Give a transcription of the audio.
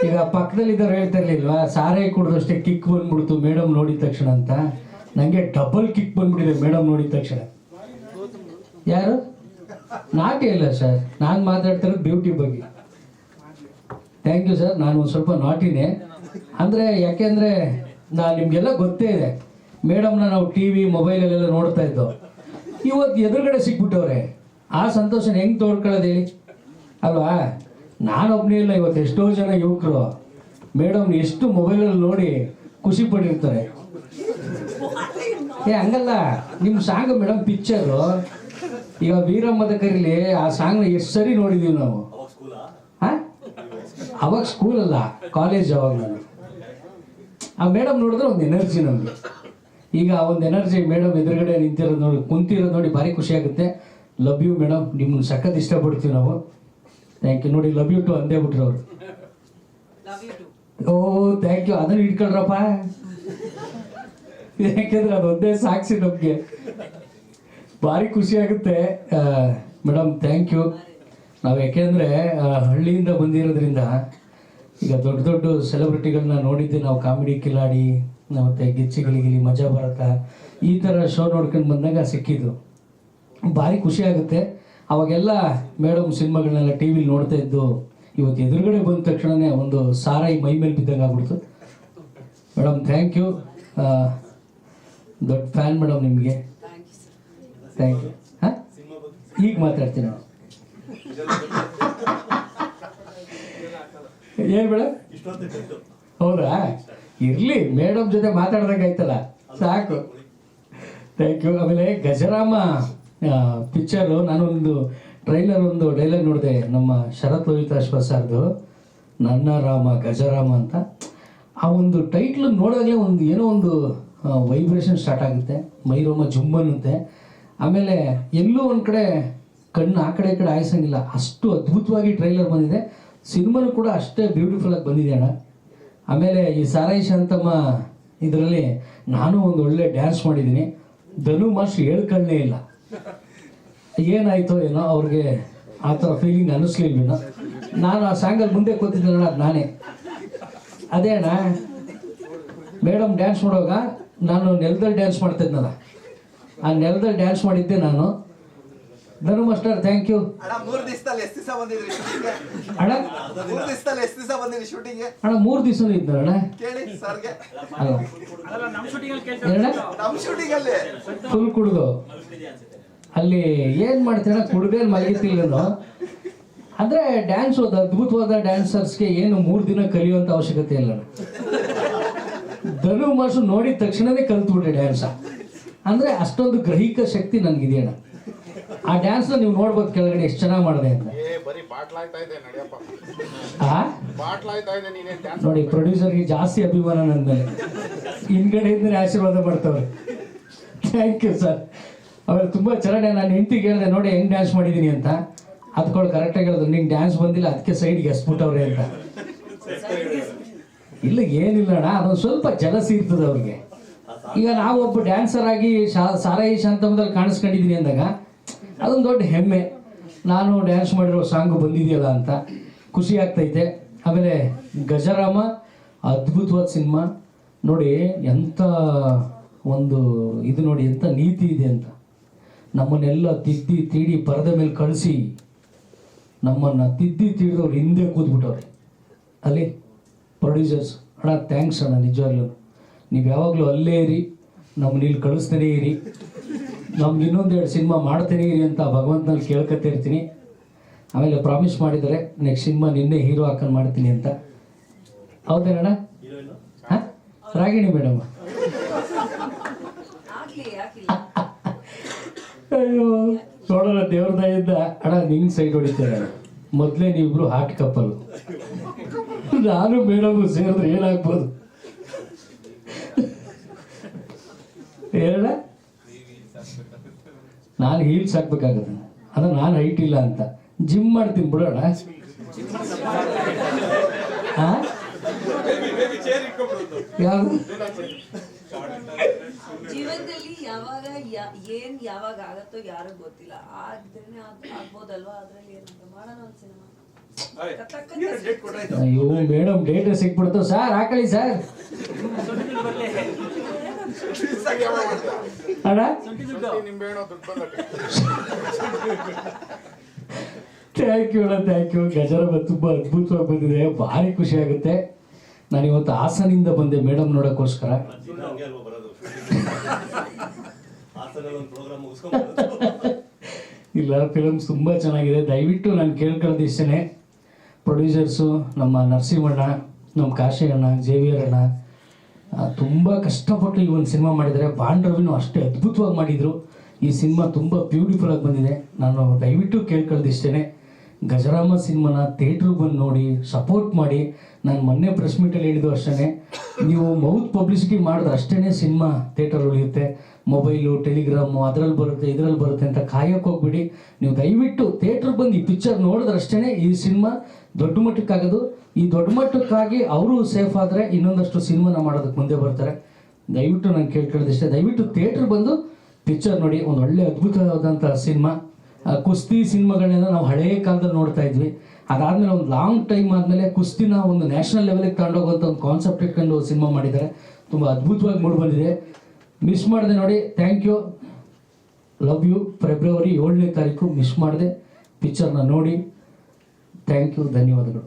ಈಗ ಪಕ್ಕದಲ್ಲಿದ್ದವ್ರು ಹೇಳ್ತಾ ಇರ್ಲಿಲ್ವಾ, ಸಾರೇ ಕುಡಿದಷ್ಟೇ ಕಿಕ್ ಬಂದ್ಬಿಡ್ತು ಮೇಡಮ್ ನೋಡಿದ ತಕ್ಷಣ ಅಂತ. ನನಗೆ ಡಬಲ್ ಕಿಕ್ ಬಂದ್ಬಿಟ್ಟಿದೆ ಮೇಡಮ್ ನೋಡಿದ ತಕ್ಷಣ. ಯಾರು? ನಾಟೇ ಇಲ್ಲ ಸರ್, ನಾನು ಮಾತಾಡ್ತಿರೋದು ಬ್ಯೂಟಿ ಬಗ್ಗೆ. Thank you sir. ನಾನು ಒಂದು ಸ್ವಲ್ಪ ನಾಟಿನೇ ಅಂದರೆ, ಯಾಕೆಂದರೆ ನಿಮಗೆಲ್ಲ ಗೊತ್ತೇ ಇದೆ, ಮೇಡಮ್ನ ನಾವು ಟಿ ವಿ ಮೊಬೈಲಲ್ಲೆಲ್ಲ ನೋಡ್ತಾ ಇದ್ದೋ. ಇವತ್ತು ಎದುರುಗಡೆ ಸಿಕ್ಬಿಟ್ಟವ್ರೆ, ಆ ಸಂತೋಷನ ಹೆಂಗೆ ತೋಡ್ಕೊಳ್ಳೋದು ಹೇಳಿ ಅಲ್ವಾ? ನಾನೊಬ್ಬನೇ ಇಲ್ಲ, ಇವತ್ತು ಎಷ್ಟೋ ಜನ ಯುವಕರು ಮೇಡಮ್ನ ಎಷ್ಟು ಮೊಬೈಲಲ್ಲಿ ನೋಡಿ ಖುಷಿ ಪಟ್ಟಿರ್ತಾರೆ. ಹಂಗಲ್ಲ, ನಿಮ್ಮ ಸಾಂಗ್ ಮೇಡಮ್ ಪಿಕ್ಚರು ಈಗ ವೀರಮ್ಮದ ಕರೀಲಿ, ಆ ಸಾಂಗ್ನ ಎಷ್ಟು ಸರಿ ನೋಡಿದ್ದೀವಿ ನಾವು. ಹಾಂ, ಅವಾಗ ಸ್ಕೂಲಲ್ಲ, ಕಾಲೇಜ್. ಅವಾಗ ನಾನು ಆ ಮೇಡಮ್ ನೋಡಿದ್ರೆ ಒಂದು ಎನರ್ಜಿ ನಮಗೆ. ಈಗ ಒಂದು ಎನರ್ಜಿ ಮೇಡಮ್ ಎದುರುಗಡೆ ನಿಂತಿರೋದು ನೋಡಿ, ಕುಂತಿರೋದು ನೋಡಿ ಭಾರಿ ಖುಷಿ ಆಗುತ್ತೆ. ಲವ್ ಯು ಮೇಡಮ್, ನಿಮ್ಮನ್ನು ಸಖತ್ ಇಷ್ಟಪಡ್ತೀವಿ ನಾವು. Thank you. ನೋಡಿ, ಲವ್ ಯು ಟು ಅಂದೇ ಬಿಟ್ರು ಅವರು. ಓ ಥ್ಯಾಂಕ್ ಯು, ಅದನ್ನು ಇಟ್ಕೊಳ್ರಪ್ಪ, ಯಾಕೆಂದ್ರೆ ಅದೊಂದೇ ಸಾಕ್ಷಿ ನಮಗೆ. ಭಾರಿ ಖುಷಿ ಆಗುತ್ತೆ ಮೇಡಮ್, ಥ್ಯಾಂಕ್ ಯು. ನಾವು ಯಾಕೆಂದರೆ ಹಳ್ಳಿಯಿಂದ ಬಂದಿರೋದ್ರಿಂದ ಈಗ ದೊಡ್ಡ ದೊಡ್ಡ ಸೆಲೆಬ್ರಿಟಿಗಳನ್ನ ನೋಡಿದ್ದೆ ನಾವು. ಕಾಮಿಡಿ ಕಿಲಾಡಿ ಮತ್ತು ಗಿಚ್ಚಿ ಗಿಲಿಗಿಲಿ, ಮಜಾ ಭಾರತ, ಈ ಥರ ಶೋ ನೋಡ್ಕೊಂಡು ಬಂದಾಗ ಸಿಕ್ಕಿದ್ದು ಭಾರಿ ಖುಷಿ ಆಗುತ್ತೆ. ಅವಾಗೆಲ್ಲ ಮೇಡಮ್ ಸಿನಿಮಾಗಳನ್ನೆಲ್ಲ ಟಿ ವಿಲಿ ನೋಡ್ತಾ ಇದ್ದು, ಇವತ್ತು ಎದುರುಗಡೆ ಬಂದ ತಕ್ಷಣವೇ ಒಂದು ಸಾರಾಯಿ ಮೈ ಮೇಲೆ ಬಿದ್ದಂಗೆ ಆಗ್ಬಿಡ್ತು. ಮೇಡಮ್ ಥ್ಯಾಂಕ್ ಯು, ದೊಡ್ಡ ಫ್ಯಾನ್ ಮೇಡಮ್ ನಿಮಗೆ. Thank you. ಹಾಂ, ಈಗ ಮಾತಾಡ್ತೀನಿ. ಏನು ಮೇಡಮ್? ಹೌದಾ? ಇರಲಿ, ಮೇಡಮ್ ಜೊತೆ ಮಾತಾಡ್ದಂಗೆ ಆಯ್ತಲ್ಲ, ಸಾಕು. Thank you. ಆಮೇಲೆ ಗಜರಾಮ ಪಿಕ್ಚರು, ನಾನೊಂದು ಟ್ರೈಲರ್ ಒಂದು ಡೈಲಾಗ್ ನೋಡಿದೆ ನಮ್ಮ ಶರತ್ ಲೋಹಿತಾಶ್ವ ಸರ್ದು, ನನ್ನ ರಾಮ ಗಜರಾಮ ಅಂತ. ಆ ಒಂದು ಟೈಟ್ಲ್ ನೋಡಿದಾಗಲೇ ಒಂದು ಏನೋ ಒಂದು ವೈಬ್ರೇಷನ್ ಸ್ಟಾರ್ಟ್ ಆಗುತ್ತೆ, ಮೈರೋಮ ಜುಮ್ ಅನ್ನುತ್ತೆ. ಆಮೇಲೆ ಎಲ್ಲೂ ಒಂದು ಕಡೆ ಕಣ್ಣು ಆ ಕಡೆ ಈ ಕಡೆ ಆಯಿಸಂಗಿಲ್ಲ, ಅಷ್ಟು ಅದ್ಭುತವಾಗಿ ಟ್ರೈಲರ್ ಬಂದಿದೆ. ಸಿನಿಮಾನು ಕೂಡ ಅಷ್ಟೇ ಬ್ಯೂಟಿಫುಲ್ಲಾಗಿ ಬಂದಿದೆ ಅಣ್ಣ. ಆಮೇಲೆ ಈ ಸಾರಾಯಿ ಶಾಂತಮ್ಮ ಇದರಲ್ಲಿ ನಾನು ಒಂದು ಒಳ್ಳೆ ಡ್ಯಾನ್ಸ್ ಮಾಡಿದ್ದೀನಿ. ಧನು ಮಾಸ್ಟ್ರು ಹೇಳ್ಕೊಳ್ಳೇ ಇಲ್ಲ, ಏನಾಯ್ತೋ ಏನೋ ಅವ್ರಿಗೆ ಆ ಥರ ಫೀಲಿಂಗ್ ಅನ್ನಿಸ್ಲಿಲ್ವೇನೋ. ನಾನು ಆ ಸಾಂಗಲ್ಲಿ ಮುಂದೆ ಕೂತಿದ್ದಲ್ಲ, ಅದು ನಾನೇ. ಅದೇ ಅಣ್ಣ, ಮೇಡಮ್ ಡ್ಯಾನ್ಸ್ ಮಾಡುವಾಗ ನಾನು ನೆಲದಲ್ಲಿ ಡ್ಯಾನ್ಸ್ ಮಾಡ್ತಿದ್ನಲ್ಲ, ಆ ನೆಲದಲ್ಲಿ ಡ್ಯಾನ್ಸ್ ಮಾಡಿದ್ದೆ ನಾನು. ಧನು ಮಾಸ್ಟರ್ ಥ್ಯಾಂಕ್ ಯು ಅಣ್ಣ. 3 ದಿವಸದಲ್ಲಿ ಎಷ್ಟು ದಿವಸ ಬಂದಿದ್ರಿ ಶೂಟಿಂಗ್ಗೆ ಅಣ್ಣ? 3 ದಿವಸದಲ್ಲಿ ಎಷ್ಟು ದಿವಸ ಬಂದಿದ್ರಿ ಶೂಟಿಂಗ್ಗೆ ಅಣ್ಣ? 3 ದಿವಸನೂ ಇದ್ದ ಅಣ್ಣ. ಕೇಳಿ ಸರ್ಗೆ. ಅಲ್ಲ ನಮ್ಮ ಶೂಟಿಂಗ್ ಅಲ್ಲಿ ಕೇಳ್ತಾರೆ, ನಮ್ಮ ಶೂಟಿಂಗ್ ಅಲ್ಲಿ ಫುಲ್ ಕುಡಿದು ಅಲ್ಲಿ ಏನು ಮಾಡ್ತೀರ, ಕುಡ್ದೇನು ಮಲಗಿತಿಲ್ಲನೋ. ಅಂದರೆ ಡ್ಯಾನ್ಸ್ ಒಂದು ಅದ್ಭುತವಾದ ಡ್ಯಾನ್ಸರ್ಸ್ಗೆ ಏನು 3 ದಿನ ಕಲಿಯುವಂಥ ಅವಶ್ಯಕತೆ ಇಲ್ಲ. ಧನು ಮಾಸ್ಟರ್ ನೋಡಿದ ತಕ್ಷಣವೇ ಕಲ್ತ್ಬಿಟ್ಟೆ ಡ್ಯಾನ್ಸ. ಅಂದರೆ ಅಷ್ಟೊಂದು ಗ್ರಹಿಕ ಶಕ್ತಿ ನನಗಿದೆಯಣ್ಣ. ಆ ಡ್ಯಾನ್ಸ್ನ ನೀವು ನೋಡ್ಬೋದು ಕೆಳಗಡೆ ಎಷ್ಟು ಚೆನ್ನಾಗಿ ಮಾಡಿದೆ ಅಂತ. ನೋಡಿ, ಪ್ರೊಡ್ಯೂಸರ್ಗೆ ಜಾಸ್ತಿ ಅಭಿಮಾನ ನನ್ನ ಮೇಲೆ, ಹಿಂದ್ಗಡೆಯಿಂದಲೇ ಆಶೀರ್ವಾದ ಮಾಡ್ತವ್ರೆ. Thank you sir. ಆಮೇಲೆ ತುಂಬ ಚೆನ್ನಾಗಿ ನಾನು ಹೆಂಡ್ತಿಗೆ ಹೇಳಿದೆ, ನೋಡಿ ಹೆಂಗೆ ಡ್ಯಾನ್ಸ್ ಮಾಡಿದ್ದೀನಿ ಅಂತ. ಅದಕ್ಕೊಳು ಕರೆಕ್ಟಾಗಿ ಹೇಳಿದ್ರು, ನಿಂಗೆ ಡ್ಯಾನ್ಸ್ ಬಂದಿಲ್ಲ ಅದಕ್ಕೆ ಸೈಡ್ಗೆ ಎಸ್ಬಿಟ್ಟವ್ರೆ ಅಂತ. ಇಲ್ಲ ಏನಿಲ್ಲ ಅಣ್ಣ, ಅದೊಂದು ಸ್ವಲ್ಪ ಜಲಸಿ ಇರ್ತದೆ ಅವ್ರಿಗೆ. ಈಗ ನಾವೊಬ್ಬ ಡ್ಯಾನ್ಸರ್ ಆಗಿ ಸಾರಾಯಿ ಶಾಂತಮದಲ್ಲಿ ಕಾಣಿಸ್ಕೊಂಡಿದ್ದೀನಿ ಅಂದಾಗ ಅದೊಂದು ದೊಡ್ಡ ಹೆಮ್ಮೆ. ನಾನು ಡ್ಯಾನ್ಸ್ ಮಾಡಿರೋ ಸಾಂಗು ಬಂದಿದೆಯಲ್ಲ ಅಂತ ಖುಷಿ ಆಗ್ತೈತೆ. ಆಮೇಲೆ ಗಜರಾಮ ಅದ್ಭುತವಾದ ಸಿನಿಮಾ ನೋಡಿ, ಎಂಥ ಒಂದು ಇದು ನೋಡಿ, ಎಂಥ ನೀತಿ ಇದೆ ಅಂತ. ನಮ್ಮನ್ನೆಲ್ಲ ತಿದ್ದಿ ತೀಡಿ ಪರದೆ ಮೇಲೆ ಕಳಿಸಿ ನಮ್ಮನ್ನು ತಿದ್ದಿ ತೀಡಿದವ್ರು ಹಿಂದೆ ಕೂತ್ಬಿಟ್ಟವ್ರೆ ಅಲ್ಲಿ ಪ್ರೊಡ್ಯೂಸರ್ಸ್. ಅಣ್ಣ ಥ್ಯಾಂಕ್ಸ್ ಅಣ್ಣ, ನಿಜವಾಗ್ಲೂ ನೀವು ಯಾವಾಗಲೂ ಅಲ್ಲೇ ಇರಿ, ನಮ್ಮನ್ನ ಇಲ್ಲಿ ಕಳಿಸ್ತಾನೇ ಇರಿ, ನಮ್ಗೆ ಇನ್ನೊಂದೆರಡು ಸಿನಿಮಾ ಮಾಡ್ತಾನೇ ಇರಿ ಅಂತ ಭಗವಂತನಲ್ಲಿ ಕೇಳ್ಕೊತಾ ಇರ್ತೀನಿ. ಆಮೇಲೆ ಪ್ರಾಮಿಸ್ ಮಾಡಿದ್ದಾರೆ ನೆಕ್ಸ್ಟ್ ಸಿನಿಮಾ ನಿನ್ನೆ ಹೀರೋ ಹಾಕೊಂಡು ಮಾಡ್ತೀನಿ ಅಂತ. ಹೌದೇನಣ್ಣ? ಹಾಂ, ರಾಗಿಣಿ ಮೇಡಮ್. ಅಯ್ಯೋ ನೋಡೋಣ, ದೇವ್ರ ದಯಿಂದ ಅಣ್ಣ ನಿಂಗೆ ಸೈಡ್ ಹೊಡಿತಾರೆ. ಮೊದಲೇ ನೀವಿಬ್ರು ಹಾಟ್ ಕಪ್ಪಲ್, ನಾನು ಮೇಡಮ್ ಸೇರಿದ್ರೆ ಏನಾಗ್ಬೋದು ಹೇಳ? ನಾನು ಹೀಲ್ಸ್ ಹಾಕ್ಬೇಕಾಗತ್ತೆ, ಅಂದ್ರೆ ನಾನು ಹೈಟ್ ಇಲ್ಲ ಅಂತ ಜಿಮ್ ಮಾಡ್ತೀನಿ ಬಿಡೋಣ. ಯಾರು ಜೀವನದಲ್ಲಿ ಯಾವಾಗ ಯಾವಾಗ ಆಗತ್ತೋ ಯಾರು ಗೊತ್ತಿಲ್ಲ, ಆಗ್ಬೋದಲ್ವಾ? ಅದ್ರಲ್ಲಿ ಏನಂತ ಮಾಡೋಣ ಒಂದು ಸಿನಿಮಾ. ಅಯ್ಯೋ ಮೇಡಮ್ ಡೇಟ್ ಸಿಕ್ಬಿಡ್ತು ಸರ್, ಹಾಕಳಿ ಸರ್ ಅಣ್ಣ. ಥ್ಯಾಂಕ್ ಯು ಅಣ್ಣ, ಥ್ಯಾಂಕ್ ಯು. ಗಜರಾಮ ತುಂಬ ಅದ್ಭುತವಾಗಿ ಬಂದಿದೆ, ಭಾರಿ ಖುಷಿ ಆಗುತ್ತೆ. ನಾನು ಇವತ್ತು ಹಾಸನಿಂದ ಬಂದೆ ಮೇಡಮ್ ನೋಡೋಕ್ಕೋಸ್ಕರ. ಇಲ್ಲ, ಫಿಲಮ್ಸ್ ತುಂಬ ಚೆನ್ನಾಗಿದೆ. ದಯವಿಟ್ಟು ನಾನು ಕೇಳ್ಕೊಳ್ಳೋದು ಇಷ್ಟೇ, ಪ್ರೊಡ್ಯೂಸರ್ಸು ನಮ್ಮ ನರಸಿಂಹಣ್ಣ, ನಮ್ಮ ಕಾಶಿ ಅಣ್ಣ, ಜೇವಿಯರ್ ಅಣ್ಣ ತುಂಬ ಕಷ್ಟಪಟ್ಟು ಈ ಒಂದು ಸಿನಿಮಾ ಮಾಡಿದ್ದಾರೆ. ಬಾಂಡ್ರವಿನೂ ಅಷ್ಟೇ ಅದ್ಭುತವಾಗಿ ಮಾಡಿದರು. ಈ ಸಿನಿಮಾ ತುಂಬ ಬ್ಯೂಟಿಫುಲ್ಲಾಗಿ ಬಂದಿದೆ. ನಾನು ದಯವಿಟ್ಟು ಕೇಳ್ಕೊಳ್ಳೋದು ಇಷ್ಟೇ, ಗಜರಾಮ ಸಿನಿಮಾನ ಥಿಯೇಟ್ರಿಗೆ ಬಂದು ನೋಡಿ, ಸಪೋರ್ಟ್ ಮಾಡಿ. ನಾನು ಮೊನ್ನೆ ಪ್ರೆಸ್ ಮೀಟಲ್ಲಿ ಹೇಳಿದ್ದು ಅಷ್ಟೇ, ನೀವು ಮೌತ್ ಪಬ್ಲಿಸಿಟಿ ಮಾಡಿದ್ರೆ ಅಷ್ಟೇ ಸಿನಿಮಾ ಥಿಯೇಟರ್ ಉಳಿಯುತ್ತೆ. ಮೊಬೈಲು, ಟೆಲಿಗ್ರಾಮು ಅದರಲ್ಲಿ ಬರುತ್ತೆ, ಇದರಲ್ಲಿ ಬರುತ್ತೆ ಅಂತ ಕಾಯಕ್ಕೆ ಹೋಗ್ಬಿಡಿ. ನೀವು ದಯವಿಟ್ಟು ಥಿಯೇಟ್ರಿಗೆ ಬಂದು ಈ ಪಿಕ್ಚರ್ ನೋಡಿದ್ರಷ್ಟೇ ಈ ಸಿನಿಮಾ ದೊಡ್ಡ ಮಟ್ಟಕ್ಕಾಗೋದು. ಈ ದೊಡ್ಡ ಮಟ್ಟಕ್ಕಾಗಿ ಅವರು ಸೇಫ್ ಆದರೆ ಇನ್ನೊಂದಷ್ಟು ಸಿನಿಮಾನ ಮಾಡೋದಕ್ಕೆ ಮುಂದೆ ಬರ್ತಾರೆ. ದಯವಿಟ್ಟು ನಾನು ಕೇಳ್ಕೊಳ್ಳೋದಿಷ್ಟೇ, ದಯವಿಟ್ಟು ಥಿಯೇಟ್ರಿಗೆ ಬಂದು ಪಿಕ್ಚರ್ ನೋಡಿ. ಒಂದು ಒಳ್ಳೆ ಅದ್ಭುತವಾದಂಥ ಸಿನಿಮಾ. ಕುಸ್ತಿ ಸಿನಿಮಾಗಳನ್ನೆಲ್ಲ ನಾವು ಹಳೆಯ ಕಾಲದಲ್ಲಿ ನೋಡ್ತಾ ಇದ್ವಿ. ಅದಾದಮೇಲೆ ಒಂದು ಲಾಂಗ್ ಟೈಮ್ ಆದಮೇಲೆ ಕುಸ್ತಿನ ಒಂದು ನ್ಯಾಷನಲ್ ಲೆವೆಲ್ಗೆ ತಗೊಂಡೋಗುವಂಥ ಒಂದು ಕಾನ್ಸೆಪ್ಟ್ ಇಟ್ಕೊಂಡು ಸಿನಿಮಾ ಮಾಡಿದ್ದಾರೆ. ತುಂಬ ಅದ್ಭುತವಾಗಿ ಮೂಡಿ ಬಂದಿದೆ. ಮಿಸ್ ಮಾಡಿದೆ ನೋಡಿ. Thank you, love you. February 7ನೇ ತಾರೀಕು ಮಿಸ್ ಮಾಡಿದೆ. ಪಿಕ್ಚರ್ನ ನೋಡಿ. ಥ್ಯಾಂಕ್ ಯು, ಧನ್ಯವಾದಗಳು.